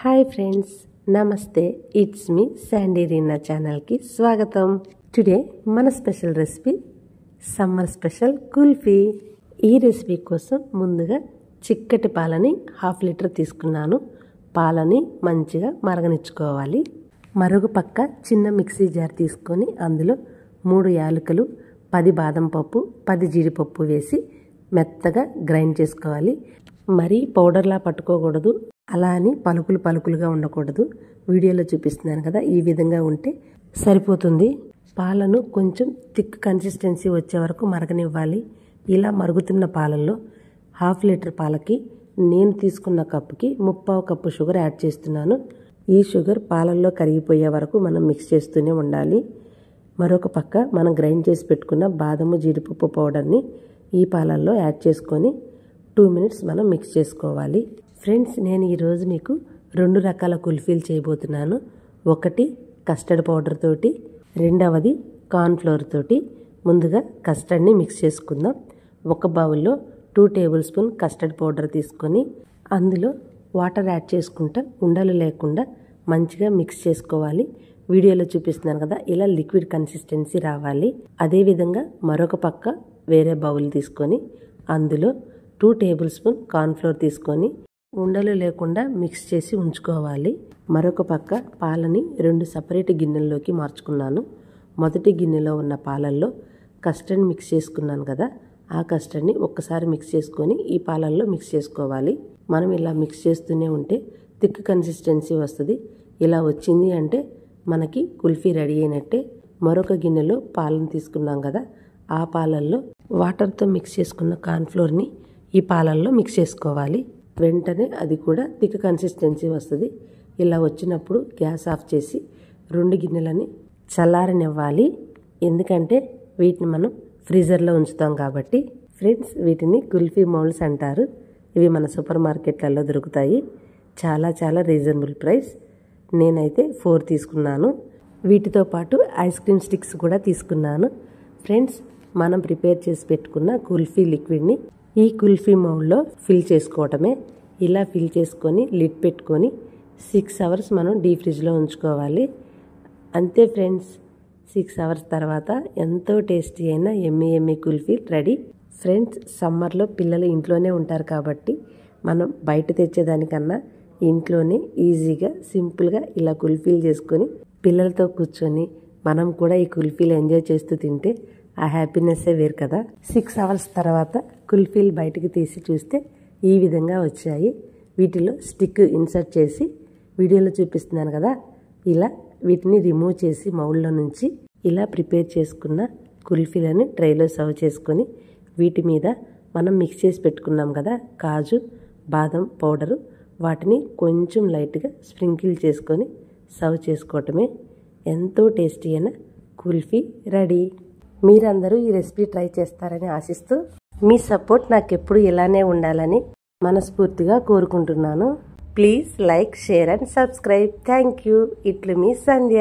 Hi friends, నమస్తే. It's me Sandy Reena ఛానల్కి స్వాగతం. టుడే మన special recipe summer special kulfi. ఈ రెసిపీ కోసం ముందుగా చిక్కటి పాలని 1/2 లీటర్ తీసుకున్నాను. పాలని మంచిగా మరగనిచ్చుకోవాలి. మరొక పక్క చిన్న మిక్సీ జార్ తీసుకొని అందులో 3 యాలకులు, 10 బాదం పప్పు, 10 జీడిపప్పు వేసి మెత్తగా గ్రైండ్ చేసుకోవాలి. మరీ పౌడర్లా పట్టుకోకూడదు, అలా అని పలుకులుగా ఉండకూడదు. వీడియోలో చూపిస్తున్నాను కదా, ఈ విధంగా ఉంటే సరిపోతుంది. పాలను కొంచెం థిక్ కన్సిస్టెన్సీ వచ్చే వరకు మరగనివ్వాలి. ఇలా మరుగుతున్న పాలల్లో 1/2 లీటర్ పాలకి నేను తీసుకున్న కప్పుకి 1/4 కప్పు షుగర్ యాడ్ చేస్తున్నాను. ఈ షుగర్ పాలల్లో కరిగిపోయే వరకు మనం మిక్స్ చేస్తూనే ఉండాలి. మరొక పక్క మనం గ్రైండ్ చేసి పెట్టుకున్న బాదము, జీడిపప్పు పౌడర్ని ఈ పాలల్లో యాడ్ చేసుకొని 2 మినిట్స్ మనం మిక్స్ చేసుకోవాలి. ఫ్రెండ్స్, నేను ఈరోజు మీకు 2 రకాల కుల్ఫీలు చేయబోతున్నాను. ఒకటి కస్టర్డ్ పౌడర్ తోటి, రెండవది కార్న్ఫ్లోర్ తోటి. ముందుగా కస్టర్డ్ని మిక్స్ చేసుకుందాం. ఒక బౌల్లో 2 టేబుల్ స్పూన్ కస్టర్డ్ పౌడర్ తీసుకొని అందులో వాటర్ యాడ్ చేసుకుంటా ఉండలు లేకుండా మంచిగా మిక్స్ చేసుకోవాలి. వీడియోలో చూపిస్తున్నాను కదా, ఇలా లిక్విడ్ కన్సిస్టెన్సీ రావాలి. అదేవిధంగా మరొక పక్క వేరే బౌల్ తీసుకొని అందులో 2 టేబుల్ స్పూన్ కార్న్ఫ్లోర్ తీసుకొని ఉండలు లేకుండా మిక్స్ చేసి ఉంచుకోవాలి. మరొక పక్క పాలని 2 సపరేట్ గిన్నెల్లోకి మార్చుకున్నాను. మొదటి గిన్నెలో ఉన్న పాలల్లో కస్టర్డ్ మిక్స్ చేసుకున్నాను కదా, ఆ కస్టర్డ్ని ఒక్కసారి మిక్స్ చేసుకొని ఈ పాలల్లో మిక్స్ చేసుకోవాలి. మనం ఇలా మిక్స్ చేస్తూనే ఉంటే థిక్ కన్సిస్టెన్సీ వస్తుంది. ఇలా వచ్చింది అంటే మనకి కుల్ఫీ రెడీ అయినట్టే. మరొక గిన్నెలో పాలను తీసుకున్నాం కదా, ఆ పాలల్లో వాటర్తో మిక్స్ చేసుకున్న కార్న్ఫ్లోర్ని ఈ పాలల్లో మిక్స్ చేసుకోవాలి. వెంటనే అది కూడా థిక్ కన్సిస్టెన్సీ వస్తుంది. ఇలా వచ్చినప్పుడు గ్యాస్ ఆఫ్ చేసి 2 గిన్నెలని చల్లారనివ్వాలి. ఎందుకంటే వీటిని మనం ఫ్రీజర్లో ఉంచుతాం కాబట్టి. ఫ్రెండ్స్, వీటిని కుల్ఫీ మౌల్డ్స్ అంటారు. ఇవి మన సూపర్ మార్కెట్లలో దొరుకుతాయి. చాలా రీజనబుల్ ప్రైస్. నేనైతే 4 తీసుకున్నాను. వీటితో పాటు ఐస్ క్రీమ్ స్టిక్స్ కూడా తీసుకున్నాను. ఫ్రెండ్స్, మనం ప్రిపేర్ చేసి పెట్టుకున్న కుల్ఫీ లిక్విడ్ని ఈ కుల్ఫీ మౌల్డ్లో ఫిల్ చేసుకోవటమే. ఇలా ఫిల్ చేసుకొని లిడ్ పెట్టుకొని 6 అవర్స్ మనం డీప్ ఫ్రిడ్జ్లో ఉంచుకోవాలి. అంతే ఫ్రెండ్స్, 6 అవర్స్ తర్వాత ఎంతో టేస్టీ అయిన ఎమ్మి కుల్ఫీ రెడీ. ఫ్రెండ్స్, సమ్మర్లో పిల్లలు ఇంట్లోనే ఉంటారు కాబట్టి మనం బయట తెచ్చేదానికన్నా ఇంట్లోనే ఈజీగా సింపుల్గా ఇలా కుల్ఫీలు చేసుకొని పిల్లలతో కూర్చొని మనం కూడా ఈ కుల్ఫీలు ఎంజాయ్ చేస్తూ తింటే ఆ హ్యాపీనెస్సే వేరు కదా. 6 అవర్స్ తర్వాత కుల్ఫీలు బయటకు తీసి చూస్తే ఈ విధంగా వచ్చాయి. వీటిలో స్టిక్ ఇన్సర్ట్ చేసి వీడియోలో చూపిస్తున్నాను కదా, ఇలా వీటిని రిమూవ్ చేసి మౌల్డ్లో నుంచి ఇలా ప్రిపేర్ చేసుకున్న కుల్ఫీలను ట్రైలో సర్వ్ చేసుకొని వీటి మీద మనం మిక్స్ చేసి పెట్టుకున్నాం కదా కాజు, బాదం పౌడరు, వాటిని కొంచెం లైట్గా స్ప్రింకిల్ చేసుకొని సర్వ్ చేసుకోవటమే. ఎంతో టేస్టీ అయిన కుల్ఫీ రెడీ. మీరందరూ ఈ రెసిపీ ట్రై చేస్తారని ఆశిస్తూ, మీ సపోర్ట్ నాకు ఎప్పుడు ఇలానే ఉండాలని మనస్ఫూర్తిగా కోరుకుంటున్నాను. Please like, share and subscribe. Thank you. ఇట్లు మీ సంధ్య.